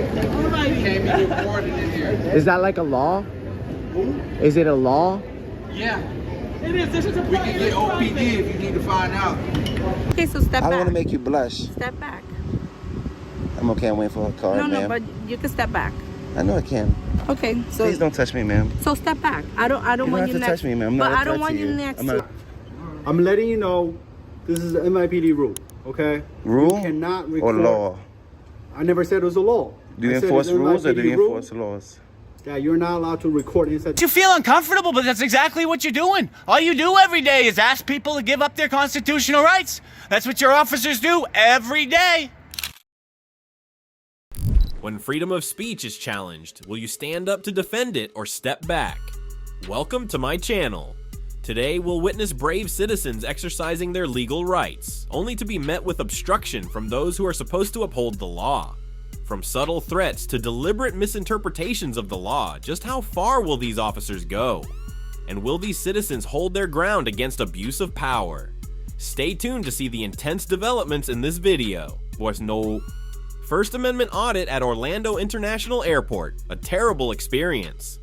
can't be recorded in here. Is that like a law? Is it a law? Yeah. It is. This is a we can get OPD if you need to find out. Okay, so step back. I don't want to make you blush. Step back. I'm okay. I'm waiting for a card, No, ma'am. but you can step back. I know I can. Okay, so Please don't touch me, ma'am. So step back. I don't want you to next. touch me, ma'am. But I don't want you next. I'm letting you know this is an MIPD rule, okay? Rule? You cannot record. Or law? I never said it was a law. Do you enforce rules or do you enforce laws? Yeah, you're not allowed to record inside. You feel uncomfortable, but that's exactly what you're doing. All you do every day is ask people to give up their constitutional rights. That's what your officers do every day. When freedom of speech is challenged, will you stand up to defend it or step back? Welcome to my channel. Today, we'll witness brave citizens exercising their legal rights, only to be met with obstruction from those who are supposed to uphold the law. From subtle threats to deliberate misinterpretations of the law, just how far will these officers go? And will these citizens hold their ground against abuse of power? Stay tuned to see the intense developments in this video. Pues no. First Amendment audit at Orlando International Airport. A terrible experience.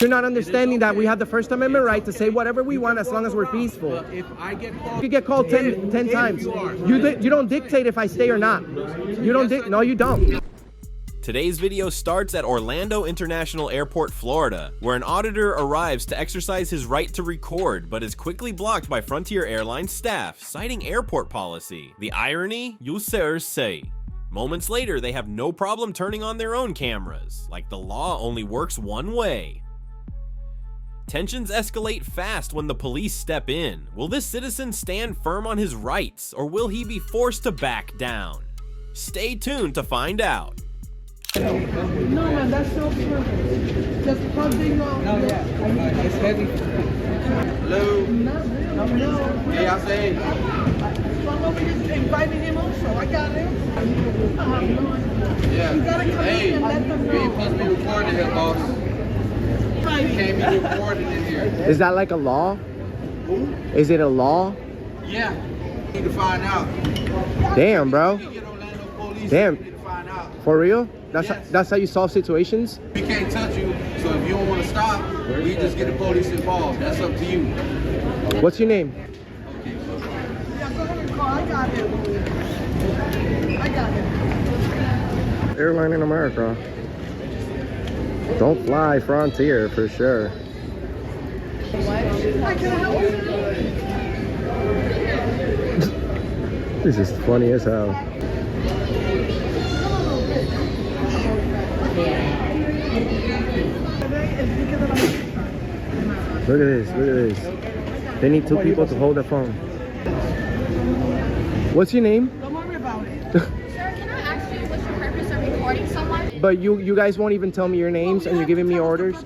You're not understanding that we have the First Amendment right to say whatever we want as long as we're peaceful. If I get called, You could get called 10 times. You don't dictate if I stay or not. You don't no, you don't. Today's video starts at Orlando International Airport, Florida, where an auditor arrives to exercise his right to record, but is quickly blocked by Frontier Airlines staff, citing airport policy. The irony? Users say. Moments later, they have no problem turning on their own cameras, like the law only works one way. Tensions escalate fast when the police step in. Will this citizen stand firm on his rights, or will he be forced to back down? Stay tuned to find out. No, man, that's so perfect. Just because they know. no, yeah, it's heavy. Hello. No. Hey, I say. So I'm over here inviting him also. I got him. Yeah. You gotta come Hey, in and let them we ain't know. supposed to be recording here, boss. You can't be recorded in here. Is that like a law? Is it a law? Yeah. You need to find out. Damn, bro. You can get Orlando police. Damn. You need to find out. For real? Yes. That's how you solve situations? We can't touch you, so if you don't want to stop, we just get the police involved. That's up to you. What's your name? Yeah, go ahead and call. I got him. I got him. Airline in America. Don't fly Frontier for sure. Hi, can I help you? This is funny as hell. Look at this, look at this. They need two people to hold the phone. What's your name? Don't worry about it. Sir, can I ask you what's your purpose of recording someone? But you guys won't even tell me your names and you're giving me orders?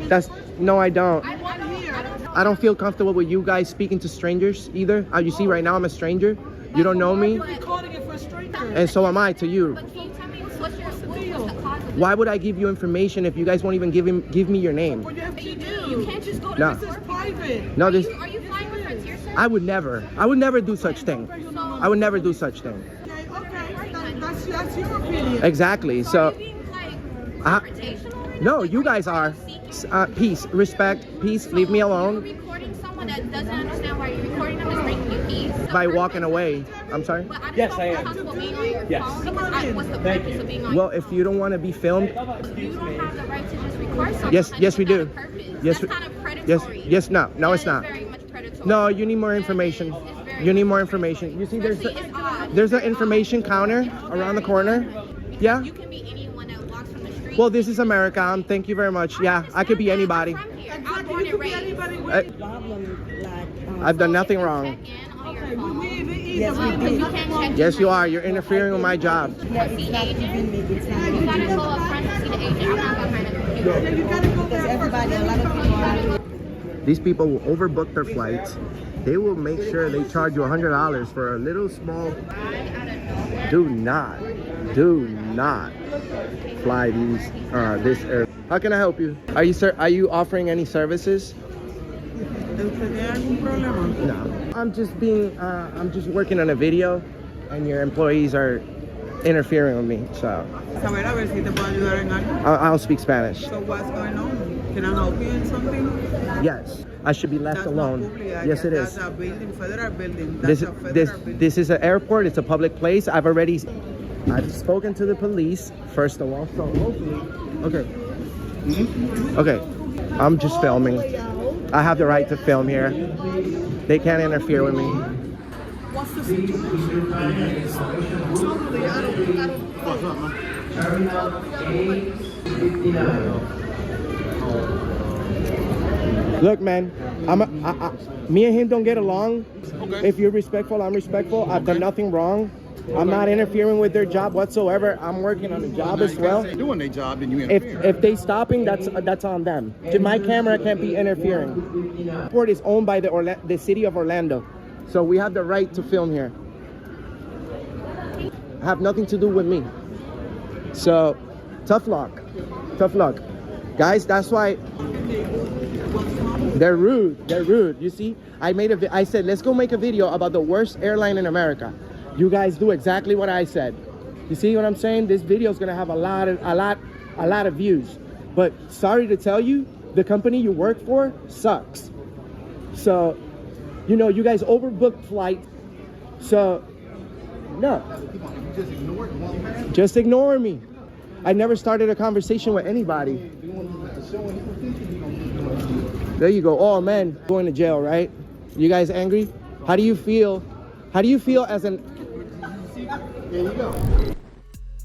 That's no, I don't. I don't feel comfortable with you guys speaking to strangers either. You see right now I'm a stranger. You don't know me. And so am I to you. But can you tell me what's the cause of Why would I give you information if you guys won't even give me your name? But you do. You can't just go to No. This is private. No, this Are you flying with Frontier, sir? I would never do such thing. I would never do such thing. Okay, that's your opinion. Exactly. So So are you being like confrontational right now? no, Like, you are guys are. Peace, respect, peace. Leave me You're alone. recording someone that doesn't understand why you're recording them is bringing you peace. The By purpose walking of away. it- I'm sorry. But I Yes, don't I feel am. comfortable being on your Yes. phone because what's the purpose of being on Well, your if you don't want to be filmed, You don't have the right to just record someone. Yes, like, yes, we without do. a purpose. Yes, That's we- kind of predatory. yes, no, That it's is not. very much predatory. No, you need more information. It's very You need more information. You see, Especially, it's odd. there's an information counter around the corner. Yeah. You can be anyone that walks from the street. Well, this is America. Thank you very much. Yeah, I could be anybody. I'm from here. I'm born and raised. I've done nothing Check wrong. in on your phone. Yes, we Because you can't check Yes, in you on are. You're interfering with my job. the agent. You gotta go up front to see the agent. I'm not behind a computer. You gotta go there. Everybody, a lot of people. These people will overbook their flights. They will make sure they charge you $100 for a little small. Do not fly this air. How can I help you? Are you offering any services? No. I'm just working on a video, and your employees are interfering with me. So Saber a ver si te puedo ayudar en algo. I don't speak Spanish. So what's going on? Can I help you in something? Yes, I should be left That's alone. not public area. Yes, it is. That's a building, federal building. That's a federal building. This is an airport. It's a public place. I've spoken to the police first of all. So hopefully, okay. Okay, I'm just filming. I have the right to film here. They can't interfere with me. What's the situation? Totally, I don't. Look, man, me and him don't get along. Okay. If you're respectful, I'm respectful. I've done nothing wrong. I'm not interfering with their job whatsoever. I'm working on a job as well. They're doing their job, then you interfere. If they stopping, that's on them. My camera can't be interfering. The airport is owned by the city of Orlando, so we have the right to film here. Have nothing to do with me. So, tough luck, guys. That's why they're rude. They're rude. You see, I said let's go make a video about the worst airline in America. You guys do exactly what I said. You see what I'm saying? This video is gonna have a lot of views. But sorry to tell you, the company you work for sucks. So, you know, you guys overbooked flight. So, no. Just ignore me. I never started a conversation with anybody. There you go. Oh man, going to jail, right? You guys angry? How do you feel? How do you feel as an... There you go.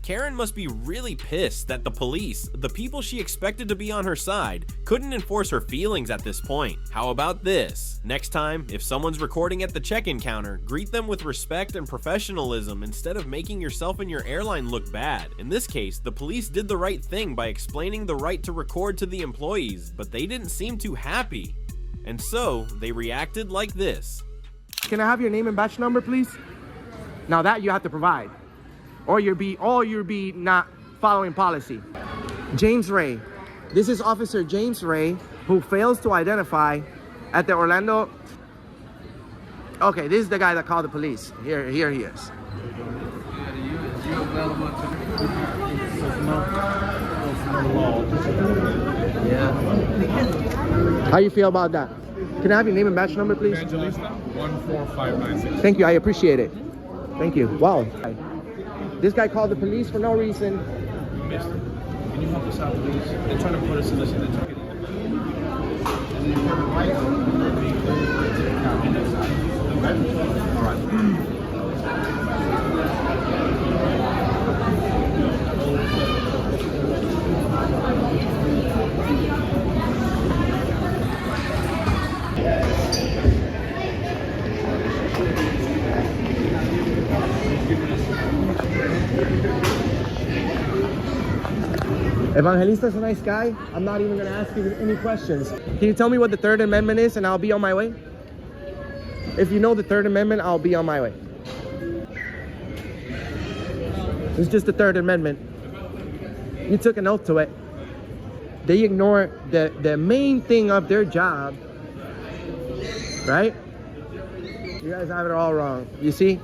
Karen must be really pissed that the police, the people she expected to be on her side, couldn't enforce her feelings at this point. How about this? Next time, if someone's recording at the check-in counter, greet them with respect and professionalism instead of making yourself and your airline look bad. In this case, the police did the right thing by explaining the right to record to the employees, but they didn't seem too happy. And so, they reacted like this. Can I have your name and batch number, please? Now that you have to provide. Or you'll be not following policy. James Ray. This is Officer James Ray, who fails to identify at the Orlando. Okay, this is the guy that called the police. Here he is. How you feel about that? Can I have your name and batch number, please? Evangelista 14596. Thank you, I appreciate it. Thank you. Wow. This guy called the police for no reason. Mister, can you help us out, please? They're trying to put us in this ticket. All right. Evangelista's a nice guy. I'm not even gonna ask you any questions. Can you tell me what the Third Amendment is and I'll be on my way? If you know the Third Amendment, I'll be on my way. It's just the Third Amendment. You took an oath to it. They ignore the main thing of their job, right? You guys have it all wrong. You see,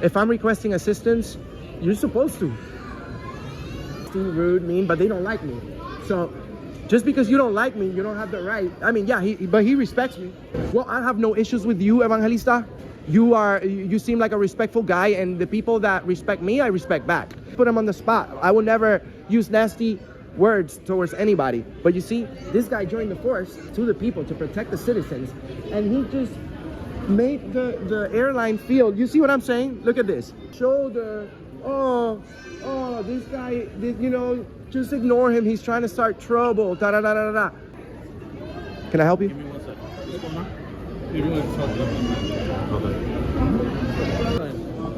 if I'm requesting assistance, you're supposed to. Rude, mean, but they don't like me. So just because you don't like me, you don't have the right. I mean, yeah, but he respects me. Well, I have no issues with you, Evangelista. You seem like a respectful guy, and the people that respect me, I respect back. Put him on the spot. I will never use nasty words towards anybody. But you see, this guy joined the force to the people to protect the citizens, and he just made the airline feel. You see what I'm saying? Look at this. Shoulder. Oh, this guy, you know, just ignore him. He's trying to start trouble. Da da da da da. Can I help you? Give me 1 second. What's going on? You're doing something.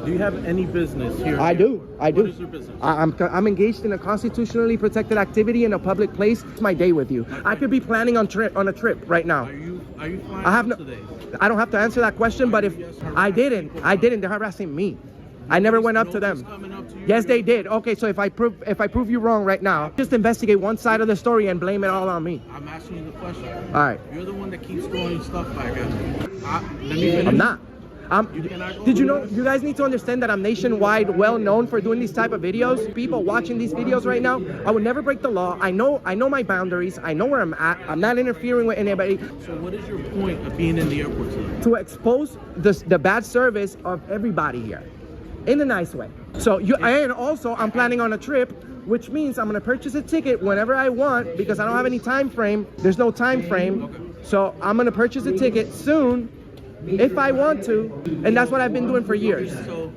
Do you have any business here? I do. What is your business? I'm engaged in a constitutionally protected activity in a public place. It's my day with you. I could be planning on a trip right now. Are you flying I have no. today? I don't have to answer that question. But if I didn't, they're harassing me. I never went up to them. Yes, they did. Okay, so if I prove you wrong right now, just investigate one side of the story and blame it all on me. I'm asking you the question. All right. You're the one that keeps throwing stuff back at me. Let me finish. I'm not. Did you know? You guys need to understand that I'm nationwide, well known for doing these type of videos. People watching these videos right now, I would never break the law. I know my boundaries. I know where I'm at. I'm not interfering with anybody. So what is your point of being in the airport today? To expose the bad service of everybody here, in a nice way. So and also I'm planning on a trip, which means I'm gonna purchase a ticket whenever I want because I don't have any time frame. There's no time frame. Okay. So I'm gonna purchase a ticket soon if I want to, and that's what I've been doing for years. So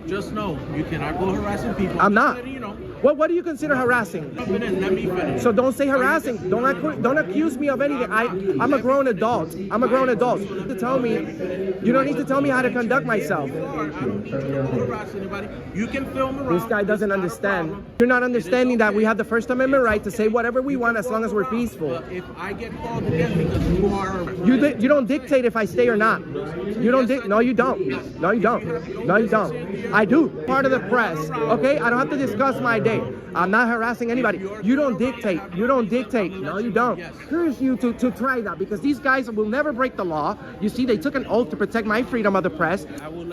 just know you cannot go harassing people. I'm not. Letting you know. What do you consider harassing? Let me finish. So don't say harassing. Don't accuse me of anything. I'm a grown adult. I'm a grown adult. You don't need to tell me how to conduct myself. I don't need you to harass anybody. You can film around. This guy doesn't understand. You're not understanding that we have the First Amendment right to say whatever we want as long as we're peaceful. But if I get called again because you are... You don't dictate if I stay or not. You don't No, you don't. No, you don't. No, you don't. I do. Part of the press. Okay? I don't have to discuss my day. I'm not harassing anybody. You don't dictate. You don't dictate. No, you don't. Encourage you to try that because these guys will never break the law. You see, they took an oath to protect my freedom of the press.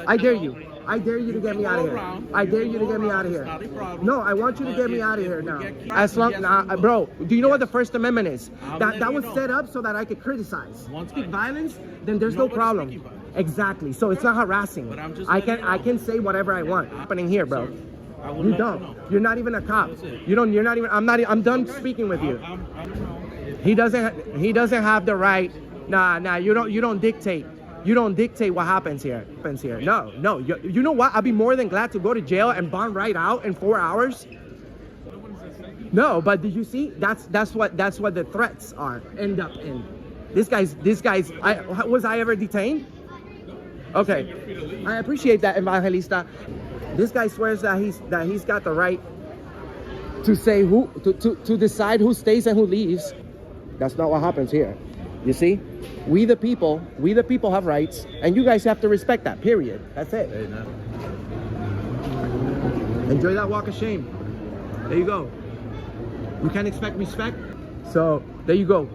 I dare you. I dare you to get me out of here. I dare you to get me out of here. No, I want you to get me out of here now. As long, bro, do you know what the First Amendment is? That was set up so that I could criticize. Speak violence, then there's no problem. Exactly. So it's not harassing. I can say whatever I want. Happening here, bro. You don't. You're not even a cop. You don't. You're not even. I'm done speaking with you. He doesn't have the right. Nah. You don't dictate. You don't dictate what happens here. No. You know what? I'd be more than glad to go to jail and bond right out in 4 hours. No, but did you see? That's what the threats are. End up in. This guy's. Was I ever detained? Okay. I appreciate that, Evangelista. This guy swears that he's got the right to say to decide who stays and who leaves. That's not what happens here. You see, we the people have rights, and you guys have to respect that. Period. That's it. Enjoy that walk of shame. There you go. You can't expect respect, so there you go.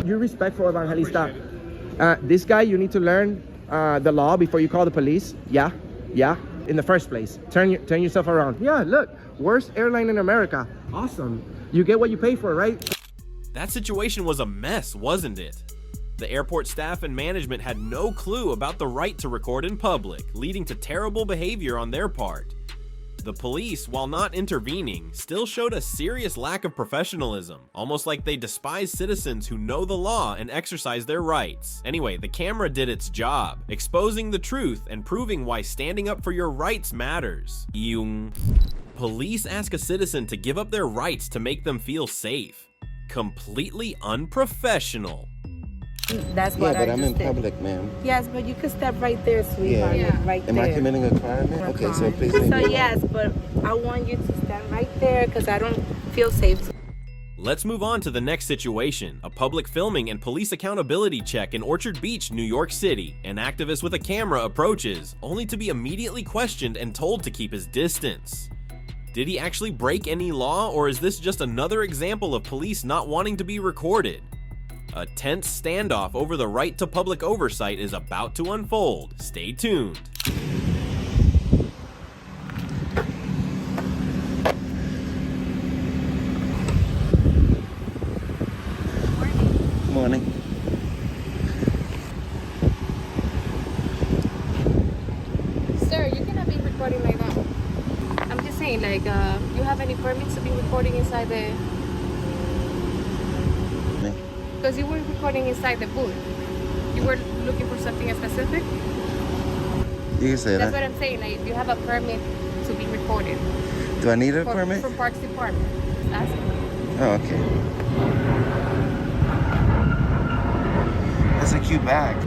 You're respectful, Evangelista. This guy, you need to learn the law before you call the police. Yeah. In the first place, turn yourself around. Yeah, look, worst airline in America. Awesome. You get what you pay for, right? That situation was a mess, wasn't it? The airport staff and management had no clue about the right to record in public, leading to terrible behavior on their part. The police, while not intervening, still showed a serious lack of professionalism, almost like they despise citizens who know the law and exercise their rights. Anyway, the camera did its job, exposing the truth and proving why standing up for your rights matters. Police ask a citizen to give up their rights to make them feel safe. Completely unprofessional. That's what but I I'm in just did. public, ma'am. Yes, but you could step right there, sweetheart. Yeah. Right Am there. I committing a crime? Okay, so please. So yes, but I want you to stand right there because I don't feel safe. Let's move on to the next situation, a public filming and police accountability check in Orchard Beach, New York City. An activist with a camera approaches, only to be immediately questioned and told to keep his distance. Did he actually break any law, or is this just another example of police not wanting to be recorded? A tense standoff over the right to public oversight is about to unfold. Stay tuned. Morning. Sir, you cannot be recording like that. I'm just saying, like, you have any permits to be recording inside the... Because you weren't recording inside the booth. You were looking for something specific? You can say That's that. what I'm saying. Like, you have a permit to be recorded. Do I need a permit? From Parks Department. That's it. Oh, okay. That's a cute bag.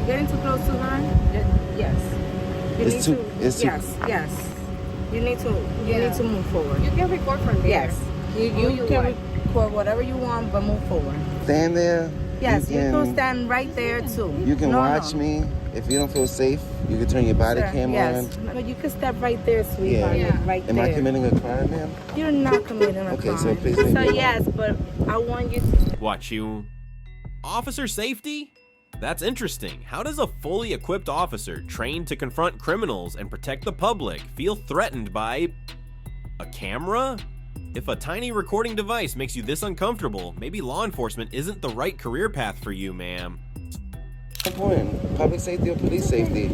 Getting too close to her? Yes. You It's need too- to- it's too- Yes. You need to move forward. You can record from there. Yes. You can record whatever you want, but move forward. Stand there. Yes, you can stand right there too. You can watch me. If you don't feel safe, you can turn your body camera on. But you can step right there, sweetheart. Yeah. Right Am there. I committing a crime, ma'am? You're not committing a crime. Okay, so please leave me So alone. yes, but I want you to. Watch you. Officer safety? That's interesting. How does a fully equipped officer trained to confront criminals and protect the public feel threatened by a camera? If a tiny recording device makes you this uncomfortable, maybe law enforcement isn't the right career path for you, ma'am. Important. Public safety or police safety?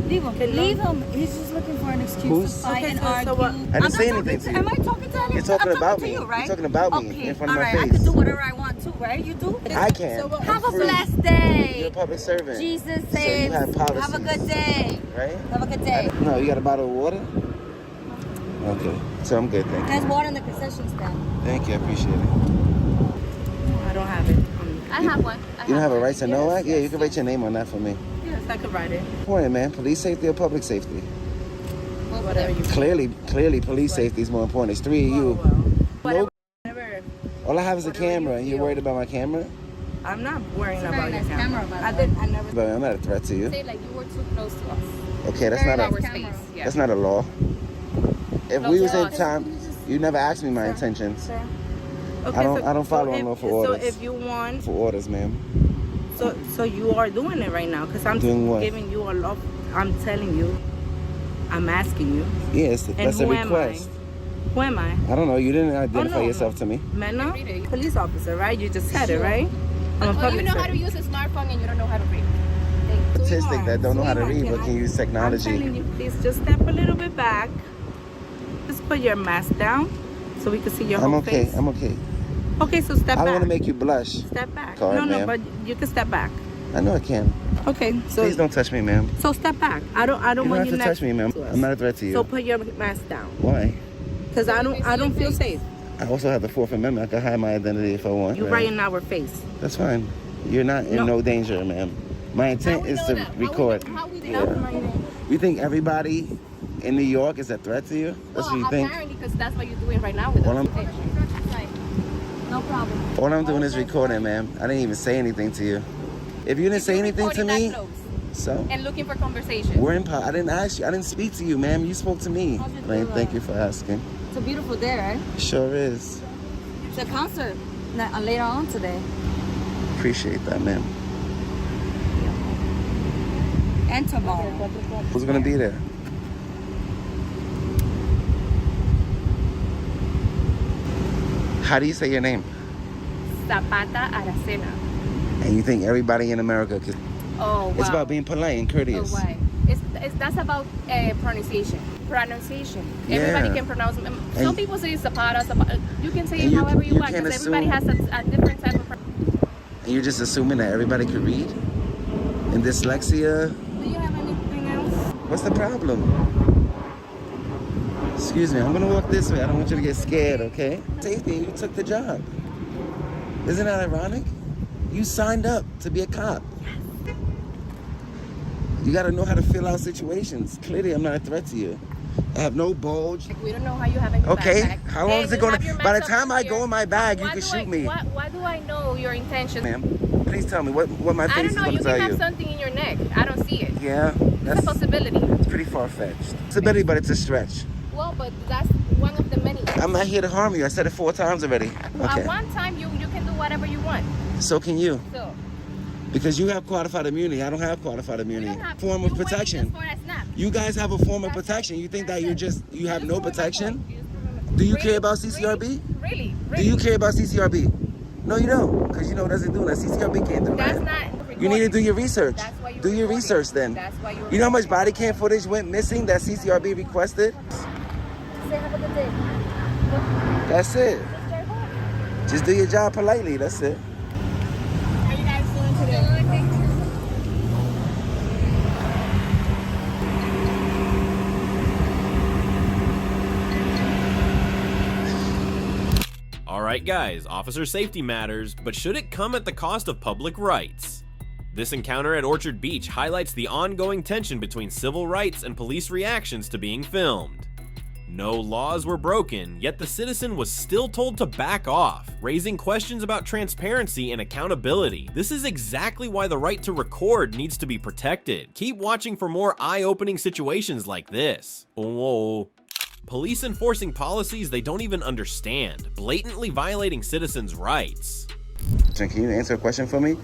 Leave him. Leave him. He's just looking for an excuse to fight and argue. I didn't say anything to you. Am I talking to him? You're talking I'm about talking me. to you, right? You're talking about me in front of my I face. can do whatever I want to, right? You do? I can. Have a I'm free. blessed day. You're a public servant. Jesus So saves. you have policies. Have a good day. Right? Have a good day. No, you got a bottle of water? Okay. So I'm good, thank you. There's water in the concession stand. Thank you, I appreciate it. I don't have it. I have one. You don't have a right to know that? Yeah, you can write your name on that for me. Yes, I could write it. Important, man. Police safety or public safety? Whatever you. Clearly, police safety is more important. It's three of you. Whatever. All I have is a camera, and you're worried about my camera? I'm not worrying It's a about very your nice camera. camera, I never. But I'm not a threat to you. Say like you were too close to us. Okay, that's Very not our a space. Yeah. that's not a law. If No, we was to in us. time, you never asked me my intentions. Sir. I don't follow unlawful orders. So if you want, For orders, ma'am. so you are doing it right now, because I'm Doing what? giving you a lot. I'm telling you. I'm asking you. Yes, that's a who am I? request. Who am I? I don't know. You didn't identify no, yourself to me. Mena? Police officer, right? You just said it, right? I'm a Well, public you know how to servant. use a smartphone and you don't know how to read. Autistic that don't know how to read but can use I'm telling technology. you, please just step a little bit back. Just put your mask down so we can see your I'm whole okay. face. I'm okay. Okay, so step I don't back. want to make you blush. Step back. Card, no, ma'am. but you can step back. I know I can. Okay, so Please don't touch me, ma'am. so step back. I don't You don't want have you to next touch me, ma'am. to us. I'm not a threat to you. So put your mask down, Why? because I don't feel safe. I also have the Fourth Amendment. I can hide my identity if I want. You right in our face. That's fine. You're not in no danger, ma'am. My intent is to record. You think everybody in New York is a threat to you? That's what you think? Apparently, because that's what you're doing right now with Well, us. No problem. All I'm doing is recording, ma'am. I didn't even say anything to you. If you didn't say anything to me, so And looking for conversation. we're in. I didn't ask you. I didn't speak to you, ma'am. You spoke to me. Lane, thank you for asking. It's a beautiful day, right? Sure is. It's a concert later on today. Appreciate that, ma'am. And tomorrow. Who's gonna be there? How do you say your name? Zapata Aracena. And you think everybody in America could? Oh, wow. It's about being polite and courteous. Oh, why? That's about pronunciation. Pronunciation. Yeah. Everybody can pronounce. Some And- people say Zapata. You can say it And you- however you you want can because everybody has assume- a different type of. And you're just assuming that everybody could read? And dyslexia? Do you have anything else? What's the problem? Excuse me, I'm gonna walk this way. I don't want you to get scared, okay? Safety, you took the job. Isn't that ironic? You signed up to be a cop. You gotta know how to fill out situations. Clearly, I'm not a threat to you. I have no bulge. We don't know how you have in your Okay, backpack. how long is it you going have to... your By the mask time up I here. go in my bag, you Why can do shoot me. Why do I know your intentions? Ma'am, please tell me what my I face don't is know. going You to can tell have you. something in your neck. I don't see it. Yeah, It's that's a possibility. pretty far-fetched. It's a bitty, but it's a stretch. Well, but that's one of the many. I'm not here to harm you. I said it 4 times already. Okay. At one time, you can do whatever you want. So can you. So Because you have qualified immunity. I don't have qualified immunity. you don't have Form of you waited protection. just for a snap. You guys have a form of protection. You think that you have no protection? Do you care about CCRB? Really? Do you care about CCRB? No, you don't. Because you know what doesn't do that. CCRB can't do That's that. not. You need to do your research. That's why you're Do your recording. research then. That's why you're You know how much body cam footage went missing that CCRB requested? Say have a good day. That's it. Just do your job politely. That's it. How you guys doing today? Thank you. Alright guys, officer safety matters, but should it come at the cost of public rights? This encounter at Orchard Beach highlights the ongoing tension between civil rights and police reactions to being filmed. No laws were broken, yet the citizen was still told to back off, raising questions about transparency and accountability. This is exactly why the right to record needs to be protected. Keep watching for more eye-opening situations like this. Whoa. Police enforcing policies they don't even understand, blatantly violating citizens' rights. Can you answer a question for me?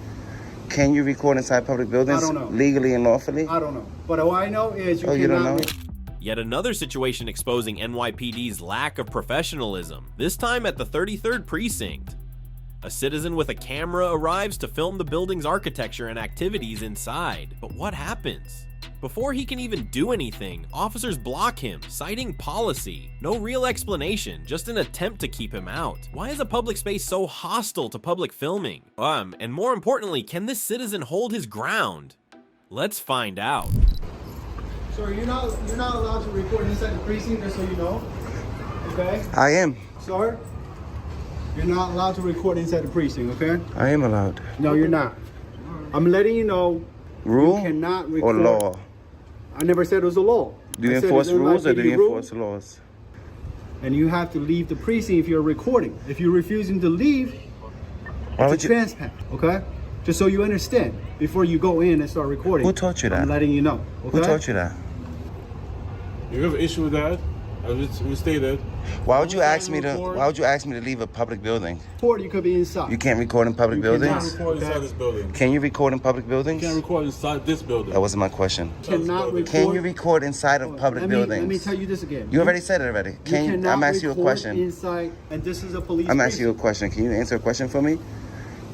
Can you record inside public buildings I don't know. legally and lawfully? I don't know. But all I know is you You don't cannot. know? Yet another situation exposing NYPD's lack of professionalism, this time at the 33rd Precinct. A citizen with a camera arrives to film the building's architecture and activities inside. But what happens? Before he can even do anything, officers block him, citing policy. No real explanation, just an attempt to keep him out. Why is a public space so hostile to public filming? And more importantly, can this citizen hold his ground? Let's find out. Sir, you're not allowed to record inside the precinct, just so you know. Okay? I am. Sir, you're not allowed to record inside the precinct, okay? I am allowed. No, you're not. I'm letting you know. Rule You cannot or record. law? I never said it was a law. Do you I said enforce it's rules or do you NYPD rule, enforce laws? And you have to leave the precinct if you're recording. If you're refusing to leave, Why it's would a you? trespass, okay? Just so you understand before you go in and start recording. Who taught you that? I'm letting you know, okay? Who taught you that? You have an issue with that? We stated. Why would you ask me to? Why would you ask me to leave a public building? Record, you could be inside. You can't record in public You cannot buildings. record inside this building. Can you record in public You buildings? can't record inside this building. That wasn't my question. Cannot record. Can you record inside of public buildings? Let me tell you this again. You already said it already. You Can you? cannot I'm asking you a record question. Inside, and this is a police. I'm asking you a question. Can you answer a question for me?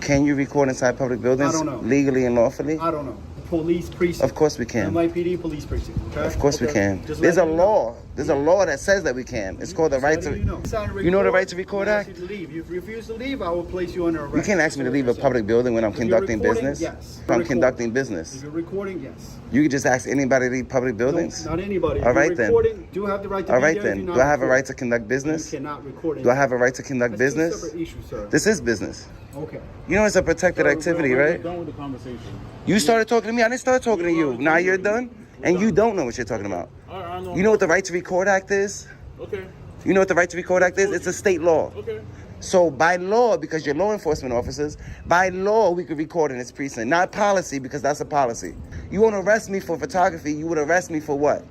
Can you record inside public buildings I don't know. legally and lawfully? I don't know. Police precinct. Of course we can. NYPD police precinct. Okay? Of course we Okay. can. Just There's a letting you know. law. There's a law that says that we can. It's called the right to. You know the Right to Record I Act? ask you to leave. If you refuse to leave, I will place you under arrest. You can't ask me to leave a public building when I'm If you're conducting recording, business. yes. If I'm Record. conducting If business. you're recording, yes. You can just ask anybody to leave public buildings. No, not anybody. All If you're right then. recording, do you have the right to All be right there if then. you're Do not I have a recording? right to conduct business? You cannot record. Do I have a right to conduct That's two business? separate issues, sir. This is business. Okay. You know it's a protected activity, We're right? done with the conversation. You started talking to me. I didn't start talking to you. Now you're done, and you don't know what you're talking about. I know. You know what the Right to Record Act is? Okay. You know what the Right to Record Act is? It's a state law. Okay. So by law, because you're law enforcement officers, by law we could record in this precinct. Not policy, because that's a policy. You want to arrest me for photography, you would arrest me for what?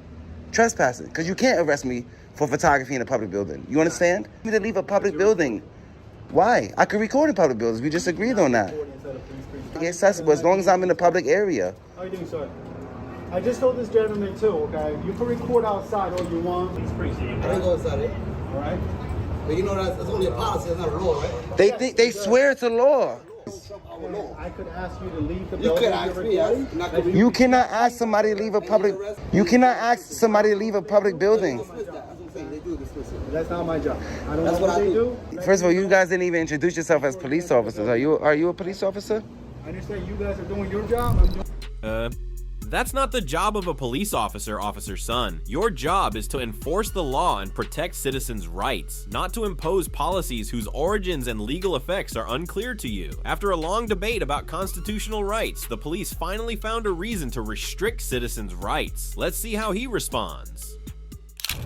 Trespassing. Because you can't arrest me for photography in a public building. You understand? You need to leave a public building. Why? I could record in public buildings. We just agreed on that. It's accessible as long as I'm in the public area. How you doing, sir? I just told this gentleman too, okay? You can record outside all you want. It's precinct. I didn't go inside it. All right? But you know that's only a policy, it's not a law, right? They swear it's a law. I could ask you to leave the You building. could ask you're me, recording. I'm not gonna You cannot ask somebody to leave a public. You cannot ask somebody to leave a public building. dismiss that. That's what I'm saying. They do dismiss it. That's not my job. I don't That's know what what I they do. do. First of all, you guys didn't even introduce yourself as police officers. Are you a police officer? I understand you guys are doing your job. I'm doing. That's not the job of a police officer, Officer Sun. Your job is to enforce the law and protect citizens' rights, not to impose policies whose origins and legal effects are unclear to you. After a long debate about constitutional rights, the police finally found a reason to restrict citizens' rights. Let's see how he responds.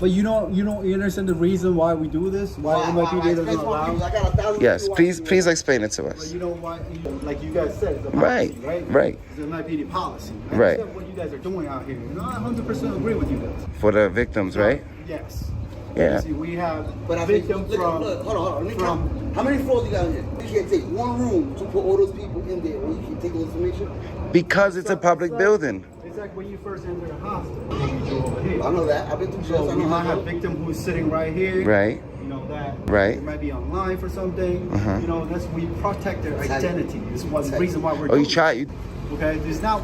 But you understand the reason why we do this? Why NYPD doesn't allow? I got 1,000 Yes, people please watching explain it to But us. you know why? Like you guys said, it's a Right, policy, right? right. It's an NYPD policy. I Right. understand what you guys are doing out here. No, I 100% agree with you guys. For the victims, right? Yes. Yeah. See, we have But I think, victims look, from hold on. Let me from count. How many floors you got in here? You can't take one room to put all those people in there and you can take all this information. Because it's a public building. It's like when you first enter the hospital. You go over here. I know that. I've been through jail. So I we know might how have a victim who's sitting right here. Right. You know that. Right. They might be online for something. Uh-huh. You know, that's we protect their Exactly. identity. This is one Exactly. reason why we're Oh, you doing try. it. You, Okay, it's not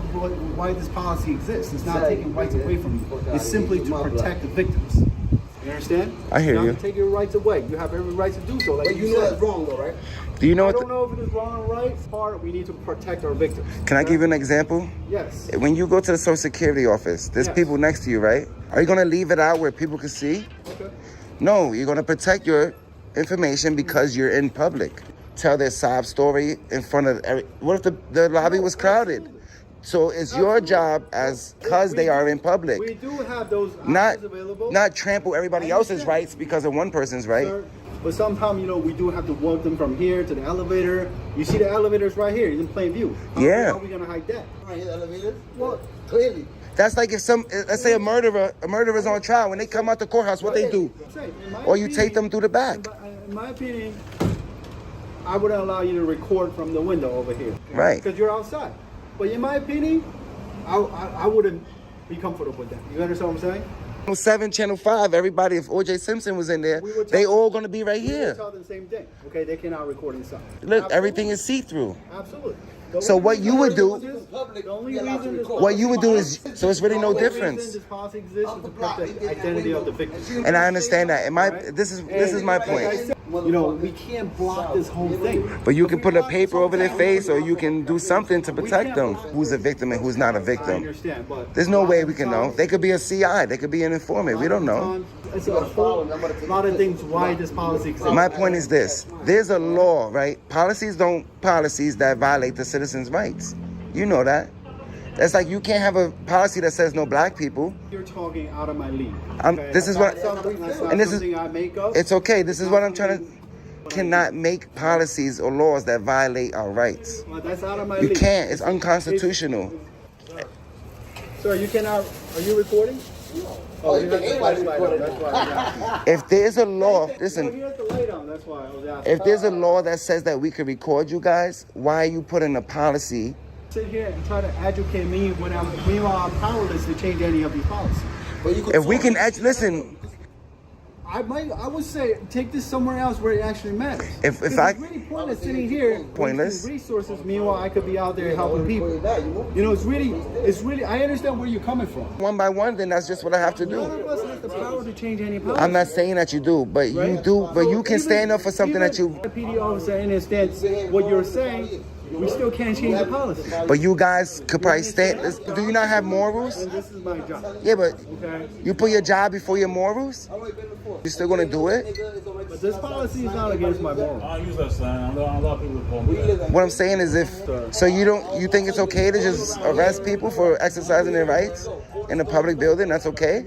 why this policy exists. It's not Exactly. taking rights away from you. Okay. It's simply to protect the victims. You understand? I hear It's not you. to take your rights away. You have every right to do so. Like But you know said. that's wrong though, right? do you know I what? don't know if it is wrong or right. Part we need to protect our victims. Can I give you an example? Yes. When you go to the Social Security office, there's Yes. people next to you, right? Are you gonna leave it out where people can see? Okay. No, you're gonna protect your information because you're in public. Tell their sob story in front of every. What if the lobby was crowded? So it's your job as, cause they are in public. We do have those Not, options available. not trample everybody else's rights because of one person's right. Sir, but sometimes, we do have to walk them from here to the elevator. You see the elevators right here, it's in plain view. Yeah. How are we gonna hide that? Right here, the elevators. Well, clearly. That's like if let's say a murderer's on trial. When they come out the courthouse, what they do? Or you take them through the back. In my opinion, I wouldn't allow you to record from the window over here. Right. Because you're outside. But in my opinion, I wouldn't be comfortable with that. You understand what I'm saying? Channel 7, Channel 5, everybody, if O.J. Simpson was in there, they all going to be right We here. would tell them the same thing. Okay, they cannot record inside. Look, Absolutely. everything is see-through. Absolutely. So what you would do, The only reason this what you would do is, so it's really no the only reason difference. this policy exists is to protect the identity of the victim. And I understand that. And this is my Like I point. said, we can't block this whole thing. But you can put a paper over their face, or you can do something to protect them. Who's a victim and who's not a I victim? understand, but There's no way we can know. They could be a CI. They could be an informant. We don't know. It's a whole lot of things why this policy exists. My point is this. There's a law, right? Policies that violate the citizens' rights. You know that. That's like you can't have a policy that says no black people. You're talking out of my league. This is what, and this is I make up. it's okay. This is what I'm trying to, cannot make policies or laws that violate our rights. Well, that's out of my You league. can't. It's unconstitutional. Sir, you cannot. Are you recording? Oh, you have the flashlight on. That's why I'm asking. If there's a law, You listen, have the light on. That's why I was asking. if there's a law that says that we can record you guys, why are you putting a policy? Sit here and try to educate me when I'm powerless to change any of these policies. If we can, listen, I would say take this somewhere else where it actually matters. If it's really pointless sitting here. Pointless. wasting resources. Meanwhile, I could be out there helping people. It's really. I understand where you're coming from. one by one, then that's just what I have to None do. of us have the power to change any policy. I'm not saying that you do, but you do. But you can stand up for something that you. The PD officer understands what you're saying. We still can't change the policy. But you guys could probably stand. Do you not have morals? And this is my job. Yeah, but Okay. you put your job before your morals. You still gonna do it? But this policy is not against my morals. I use that sign. I know a lot of people call me that. What I'm saying is, so you think it's okay to just arrest people for exercising their rights in a public building? That's okay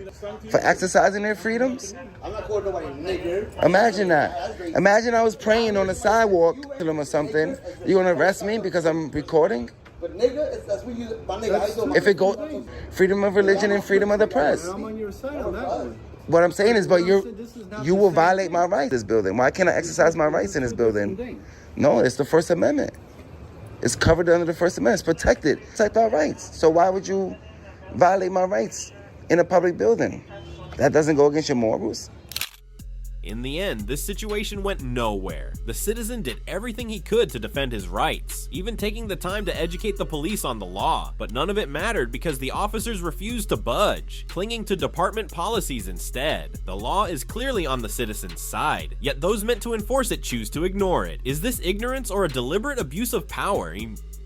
for exercising their freedoms. I'm not calling nobody nigger. Imagine that. Imagine I was praying on the sidewalk to them or something. You gonna arrest me because I'm recording? But nigga, that's what you, my nigga. I told If it go freedom of religion and freedom of the press. I'm on your side on that one. What I'm saying is, but you will violate my rights in this building. Why can't I exercise my rights in this building? No, it's the First Amendment. It's covered under the First Amendment. It's protected. Protect our rights. So why would you violate my rights in a public building? That doesn't go against your morals. In the end, this situation went nowhere. The citizen did everything he could to defend his rights, even taking the time to educate the police on the law, but none of it mattered because the officers refused to budge, clinging to department policies instead. The law is clearly on the citizen's side, yet those meant to enforce it choose to ignore it. Is this ignorance or a deliberate abuse of power?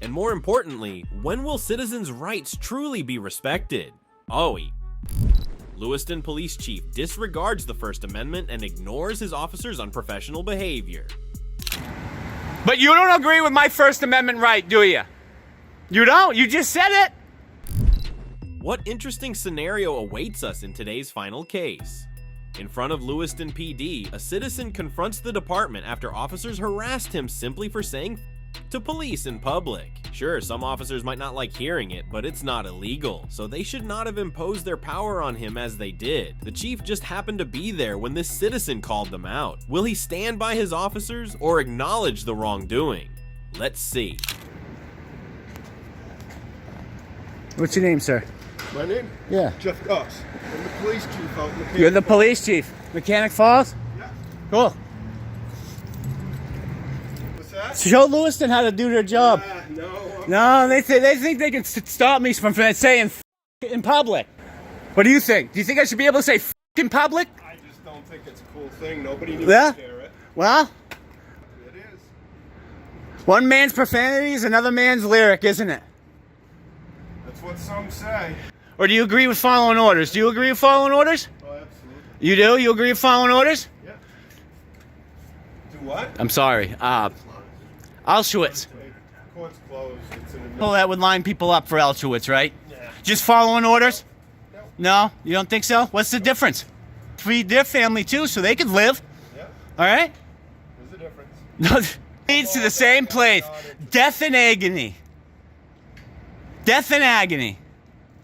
And more importantly, when will citizens' rights truly be respected? Lewiston Police Chief disregards the First Amendment and ignores his officers' unprofessional behavior. But you don't agree with my First Amendment right, do you? You don't? You just said it? What interesting scenario awaits us in today's final case? In front of Lewiston PD, a citizen confronts the department after officers harassed him simply for saying to police in public. Sure, some officers might not like hearing it, but it's not illegal, so they should not have imposed their power on him as they did. The chief just happened to be there when this citizen called them out. Will he stand by his officers or acknowledge the wrongdoing? Let's see. What's your name, sir? My name? Yeah. Jeff Goss. I'm the police chief out in Mechanic You're the Falls. police chief. Mechanic Falls? Yeah. Cool. What's that? Show Lewiston how to do their job. No. No, they think they can stop me from saying in public. What do you think? Do you think I should be able to say in public? I just don't think it's a cool thing. Nobody needs Yeah? to hear it. Well, It is. one man's profanity is another man's lyric, isn't it? That's what some say. Or do you agree with following orders? Do you agree with following orders? Oh, absolutely. You do? You agree with following orders? Yeah. Do what? I'm sorry. Auschwitz. court's closed. It's an Well, that would line people up for Elchowitz, right? Yeah. Just following orders? No, you don't think so? What's the difference? Feed their family too, so they could live. Yeah. All right? There's a difference. No, leads to the same place. Death and agony. Death and agony.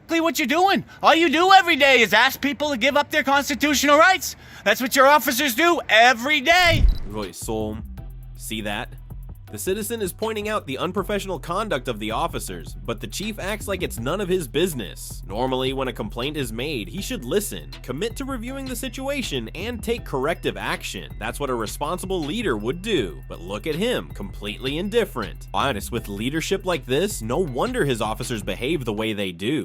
What you're doing. All you do every day is ask people to give up their constitutional rights. That's what your officers do every day. Roy Solm, see that? The citizen is pointing out the unprofessional conduct of the officers, but the chief acts like it's none of his business. Normally, when a complaint is made, he should listen, commit to reviewing the situation, and take corrective action. That's what a responsible leader would do. But look at him, completely indifferent. Honest, with leadership like this, no wonder his officers behave the way they do.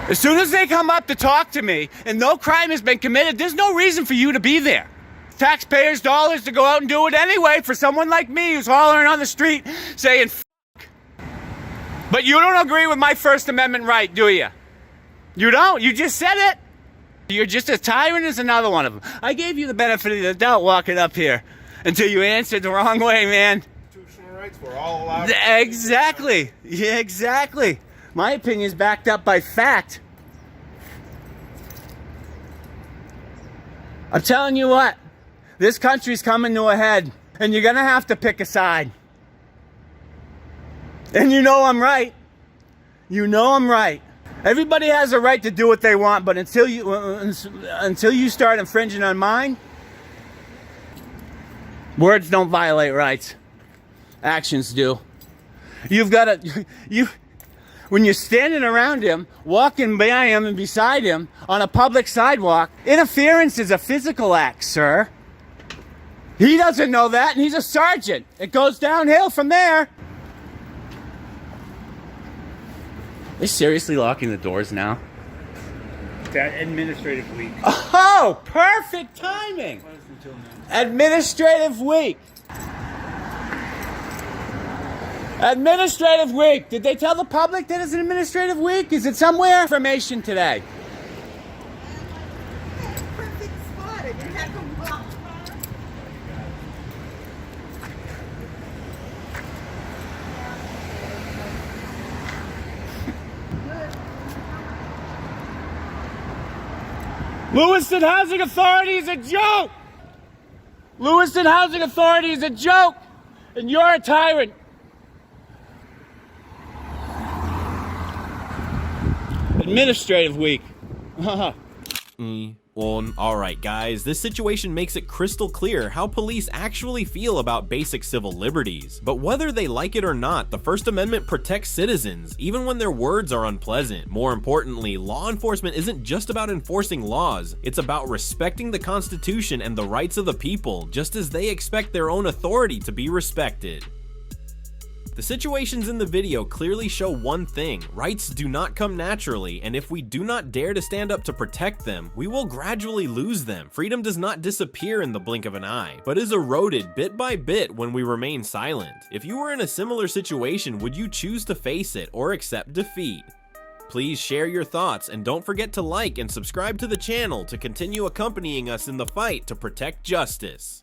As soon as they come up to talk to me and no crime has been committed, there's no reason for you to be there. Taxpayers' dollars to go out and do it anyway for someone like me who's hollering on the street saying F***. But you don't agree with my First Amendment right, do you? You don't. You just said it. You're just as tyrant as another one of them. I gave you the benefit of the doubt walking up here until you answered the wrong way, man. Constitutional rights, we're all allowed. Exactly. Yeah, exactly. My opinion is backed up by fact. I'm telling you what. This country's coming to a head, and you're gonna have to pick a side. And you know I'm right. You know I'm right. Everybody has a right to do what they want, but until you start infringing on mine, words don't violate rights. Actions do. You've got to, when you're standing around him, walking by him and beside him on a public sidewalk, interference is a physical act, sir. He doesn't know that, and he's a sergeant. It goes downhill from there. They're seriously locking the doors now? That administrative week. Oh, perfect timing. Administrative week. Administrative week. Did they tell the public that it's an administrative week? Is it somewhere? Information today. Perfect spot. You have to walk. Lewiston Housing Authority is a joke. Lewiston Housing Authority is a joke. And you're a tyrant. Administrative week. Alright guys, this situation makes it crystal clear how police actually feel about basic civil liberties. But whether they like it or not, the First Amendment protects citizens, even when their words are unpleasant. More importantly, law enforcement isn't just about enforcing laws, it's about respecting the Constitution and the rights of the people, just as they expect their own authority to be respected. The situations in the video clearly show one thing: rights do not come naturally, and if we do not dare to stand up to protect them, we will gradually lose them. Freedom does not disappear in the blink of an eye, but is eroded bit by bit when we remain silent. If you were in a similar situation, would you choose to face it or accept defeat? Please share your thoughts, and don't forget to like and subscribe to the channel to continue accompanying us in the fight to protect justice.